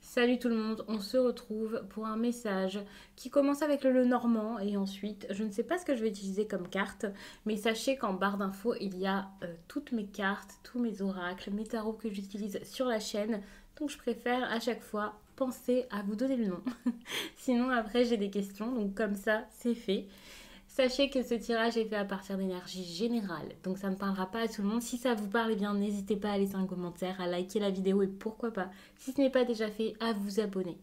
Salut tout le monde, on se retrouve pour un message qui commence avec le Normand et ensuite, je ne sais pas ce que je vais utiliser comme carte, mais sachez qu'en barre d'infos, il y a toutes mes cartes, tous mes oracles, mes tarots que j'utilise sur la chaîne, donc je préfère à chaque fois penser à vous donner le nom. Sinon après j'ai des questions, donc comme ça c'est fait. Sachez que ce tirage est fait à partir d'énergie générale, donc ça ne parlera pas à tout le monde. Si ça vous parle, eh bien n'hésitez pas à laisser un commentaire, à liker la vidéo et pourquoi pas, si ce n'est pas déjà fait, à vous abonner.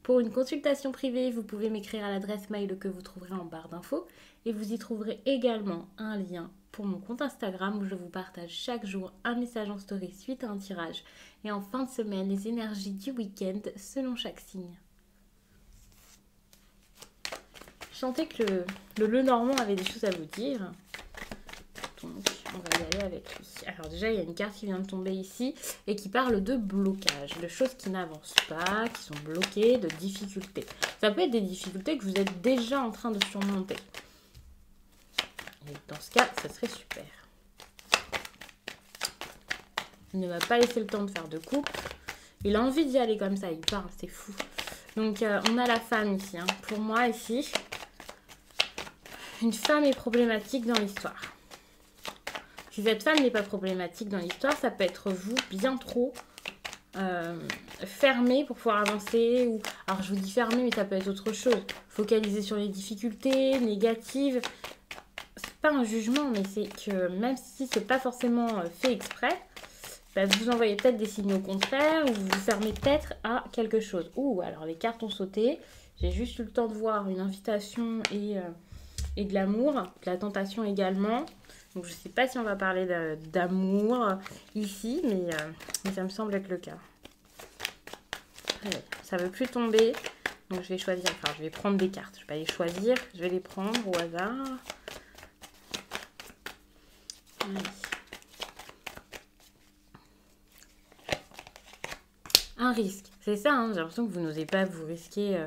Pour une consultation privée, vous pouvez m'écrire à l'adresse mail que vous trouverez en barre d'infos et vous y trouverez également un lien pour mon compte Instagram où je vous partage chaque jour un message en story suite à un tirage et en fin de semaine les énergies du week-end selon chaque signe. Je sentais que le Normand avait des choses à vous dire. Donc, on va y aller avec lui. Alors déjà, il y a une carte qui vient de tomber ici et qui parle de blocage, de choses qui n'avancent pas, qui sont bloquées, de difficultés. Ça peut être des difficultés que vous êtes déjà en train de surmonter. Et dans ce cas, ça serait super. Il ne m'a pas laissé le temps de faire de coupe. Il a envie d'y aller comme ça, il parle, c'est fou. Donc, on a la femme ici. Hein. Pour moi, ici... Une femme est problématique dans l'histoire. Si cette femme n'est pas problématique dans l'histoire, ça peut être vous bien trop fermé pour pouvoir avancer. Ou... Alors je vous dis fermé, mais ça peut être autre chose. Focaliser sur les difficultés négatives. C'est pas un jugement, mais c'est que même si c'est pas forcément fait exprès, bah, vous envoyez peut-être des signaux contraires ou vous vous fermez peut-être à quelque chose. Ouh, alors les cartes ont sauté. J'ai juste eu le temps de voir une invitation et de l'amour, de la tentation également. Donc je ne sais pas si on va parler d'amour ici, mais ça me semble être le cas. Allez, ça ne veut plus tomber, donc je vais choisir, enfin je vais prendre des cartes. Je ne vais pas les choisir, je vais les prendre au hasard. Allez. Un risque, c'est ça, hein, j'ai l'impression que vous n'osez pas vous risquer...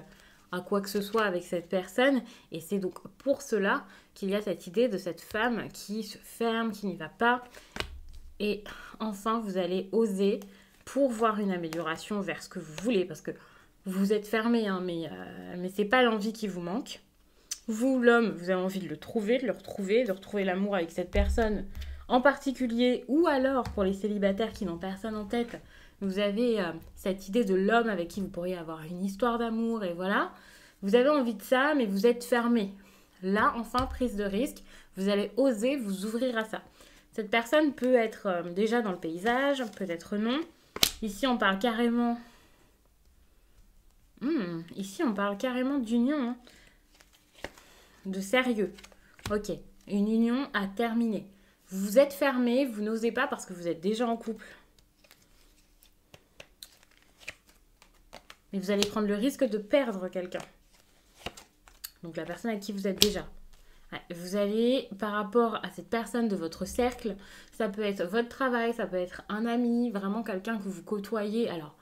à quoi que ce soit avec cette personne. Et c'est donc pour cela qu'il y a cette idée de cette femme qui se ferme, qui n'y va pas. Et enfin, vous allez oser pour voir une amélioration vers ce que vous voulez. Parce que vous êtes fermé, hein, mais c'est pas l'envie qui vous manque. Vous, l'homme, vous avez envie de le trouver, de le retrouver, de retrouver l'amour avec cette personne en particulier. Ou alors, pour les célibataires qui n'ont personne en tête, vous avez cette idée de l'homme avec qui vous pourriez avoir une histoire d'amour et voilà. Vous avez envie de ça, mais vous êtes fermé. Là, enfin, prise de risque, vous allez oser vous ouvrir à ça. Cette personne peut être déjà dans le paysage, peut-être non. Ici, on parle carrément... ici, on parle carrément d'union, hein. De sérieux. Ok, une union à terminer. Vous êtes fermé, vous n'osez pas parce que vous êtes déjà en couple. Mais vous allez prendre le risque de perdre quelqu'un. Donc la personne avec qui vous êtes déjà. Vous allez, par rapport à cette personne de votre cercle, ça peut être votre travail, ça peut être un ami, vraiment quelqu'un que vous côtoyez. Alors,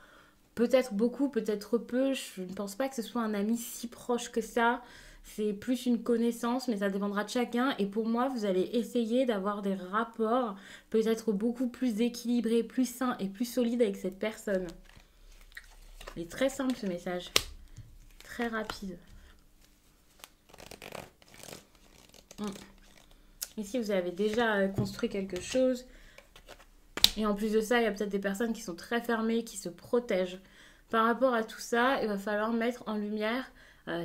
peut-être beaucoup, peut-être peu. Je ne pense pas que ce soit un ami si proche que ça. C'est plus une connaissance, mais ça dépendra de chacun. Et pour moi, vous allez essayer d'avoir des rapports peut-être beaucoup plus équilibrés, plus sains et plus solides avec cette personne. Il est très simple ce message. Très rapide. Ici, vous avez déjà construit quelque chose. Et en plus de ça, il y a peut-être des personnes qui sont très fermées, qui se protègent. Par rapport à tout ça, il va falloir mettre en lumière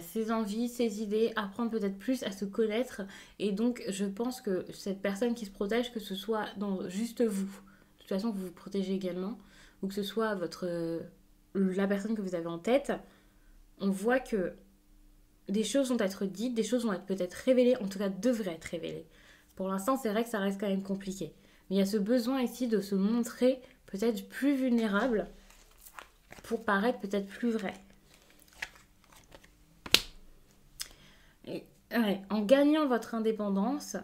ses envies, ses idées, apprendre peut-être plus à se connaître. Et donc, je pense que cette personne qui se protège, que ce soit dans juste vous, de toute façon, vous vous protégez également, ou que ce soit la personne que vous avez en tête, on voit que des choses vont être dites, des choses vont être peut-être révélées, en tout cas devraient être révélées. Pour l'instant, c'est vrai que ça reste quand même compliqué. Mais il y a ce besoin ici de se montrer peut-être plus vulnérable pour paraître peut-être plus vrai. Et, ouais, en gagnant votre indépendance,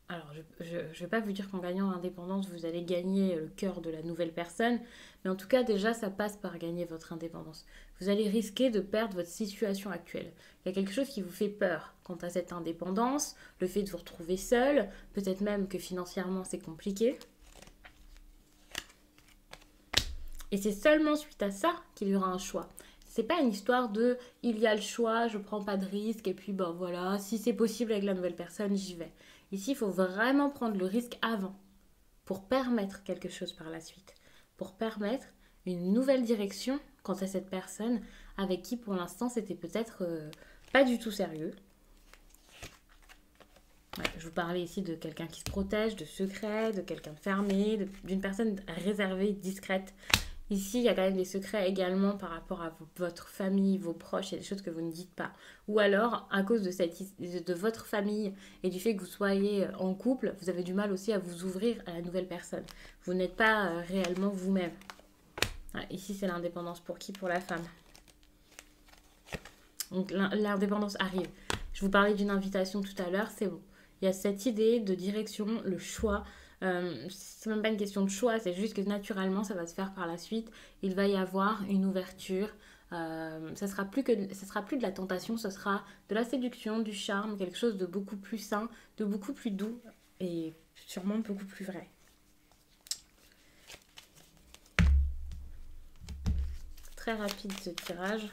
alors je ne vais pas vous dire qu'en gagnant l'indépendance, vous allez gagner le cœur de la nouvelle personne, mais en tout cas, déjà, ça passe par gagner votre indépendance. Vous allez risquer de perdre votre situation actuelle. Il y a quelque chose qui vous fait peur quant à cette indépendance, le fait de vous retrouver seul, peut-être même que financièrement, c'est compliqué. Et c'est seulement suite à ça qu'il y aura un choix. C'est pas une histoire de il y a le choix, je prends pas de risque et puis ben voilà, si c'est possible avec la nouvelle personne, j'y vais. Ici, il faut vraiment prendre le risque avant pour permettre quelque chose par la suite, pour permettre une nouvelle direction quant à cette personne avec qui pour l'instant c'était peut-être pas du tout sérieux. Ouais, je vous parlais ici de quelqu'un qui se protège, de secrets, de quelqu'un de fermé, d'une personne réservée, discrète. Ici, il y a quand même des secrets également par rapport à votre famille, vos proches, il y a des choses que vous ne dites pas. Ou alors, à cause de votre famille et du fait que vous soyez en couple, vous avez du mal aussi à vous ouvrir à la nouvelle personne. Vous n'êtes pas réellement vous-même. Ouais, ici, c'est l'indépendance pour qui? Pour la femme. Donc, l'indépendance arrive. Je vous parlais d'une invitation tout à l'heure, c'est bon. Il y a cette idée de direction, le choix. C'est même pas une question de choix, c'est juste que naturellement ça va se faire par la suite. Il va y avoir une ouverture. Ça sera plus de la tentation, ce sera de la séduction, du charme, quelque chose de beaucoup plus sain, de beaucoup plus doux et sûrement beaucoup plus vrai. Très rapide ce tirage.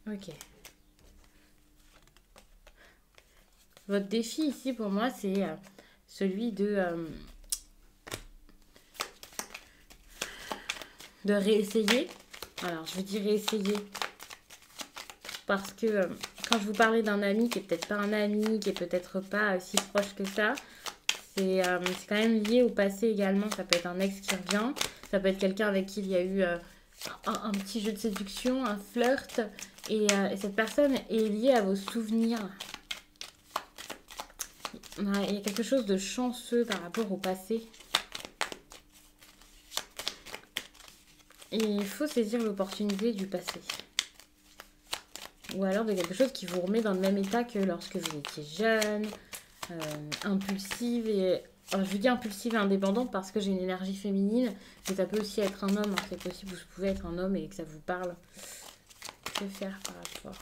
Ok. Votre défi ici pour moi c'est celui de réessayer. Alors je veux dire réessayer parce que quand je vous parlais d'un ami qui est peut-être pas un ami, qui est peut-être pas si proche que ça, c'est quand même lié au passé également. Ça peut être un ex qui revient, ça peut être quelqu'un avec qui il y a eu un petit jeu de séduction, un flirt, et cette personne est liée à vos souvenirs. Ouais, il y a quelque chose de chanceux par rapport au passé. Et il faut saisir l'opportunité du passé. Ou alors de quelque chose qui vous remet dans le même état que lorsque vous étiez jeune, impulsive et... Alors, je vous dis impulsive et indépendante parce que j'ai une énergie féminine, mais ça peut aussi être un homme, hein, c'est possible, vous pouvez être un homme et que ça vous parle. Que faire par rapport?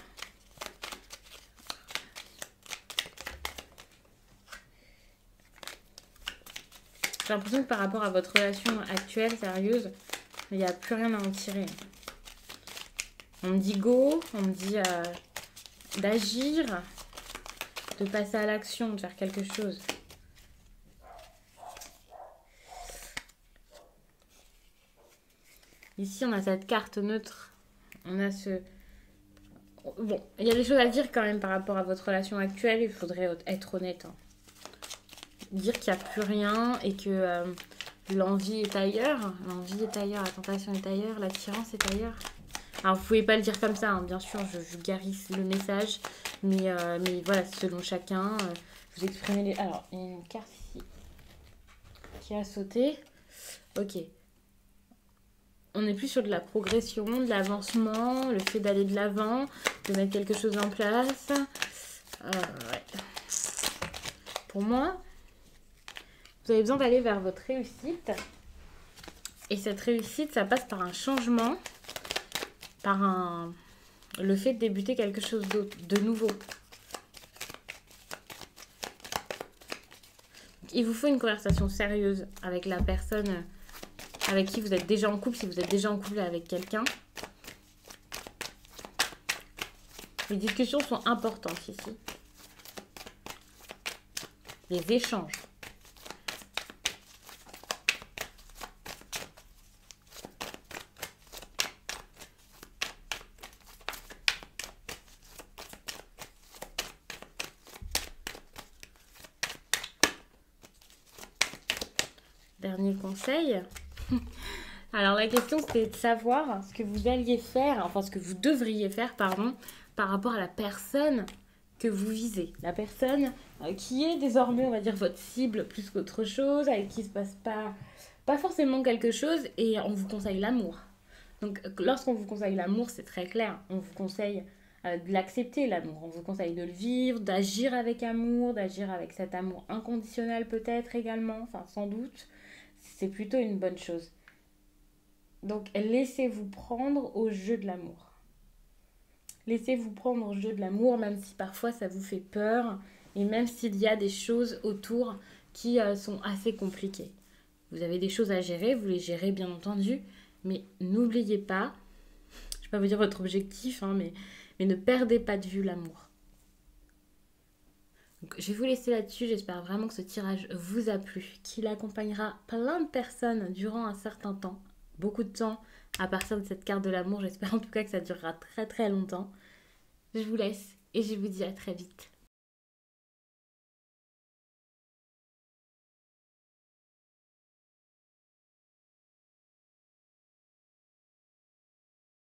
J'ai l'impression que par rapport à votre relation actuelle, sérieuse, il n'y a plus rien à en tirer. On me dit go, on me dit d'agir, de passer à l'action, de faire quelque chose. Ici, on a cette carte neutre. On a ce... Bon, il y a des choses à dire quand même par rapport à votre relation actuelle. Il faudrait être honnête. Hein. Dire qu'il n'y a plus rien et que l'envie est ailleurs. L'envie est ailleurs, la tentation est ailleurs, l'attirance est ailleurs. Alors, vous pouvez pas le dire comme ça, hein. Bien sûr, je vulgarise le message. Mais voilà, selon chacun, vous exprimez les... Alors, il y a une carte ici qui a sauté. Ok. On n'est plus sur de la progression, de l'avancement, le fait d'aller de l'avant, de mettre quelque chose en place. Ouais. Pour moi, vous avez besoin d'aller vers votre réussite. Et cette réussite, ça passe par un changement, par le fait de débuter quelque chose de nouveau. Il vous faut une conversation sérieuse avec la personne avec qui vous êtes déjà en couple, si vous êtes déjà en couple avec quelqu'un. Les discussions sont importantes ici. Les échanges. Dernier conseil. Alors la question c'était de savoir ce que vous alliez faire, enfin ce que vous devriez faire, pardon, par rapport à la personne que vous visez. La personne qui est désormais, on va dire, votre cible plus qu'autre chose, avec qui il ne se passe pas forcément quelque chose et on vous conseille l'amour. Donc lorsqu'on vous conseille l'amour, c'est très clair. On vous conseille de l'accepter, l'amour. On vous conseille de le vivre, d'agir avec amour, d'agir avec cet amour inconditionnel peut-être également, enfin sans doute. C'est plutôt une bonne chose. Donc laissez-vous prendre au jeu de l'amour. Laissez-vous prendre au jeu de l'amour, même si parfois ça vous fait peur et même s'il y a des choses autour qui sont assez compliquées. Vous avez des choses à gérer, vous les gérez bien entendu, mais n'oubliez pas, je ne vais pas vous dire votre objectif, hein, mais ne perdez pas de vue l'amour. Donc, je vais vous laisser là-dessus, j'espère vraiment que ce tirage vous a plu, qu'il accompagnera plein de personnes durant un certain temps, beaucoup de temps à partir de cette carte de l'amour, j'espère en tout cas que ça durera très très longtemps. Je vous laisse et je vous dis à très vite.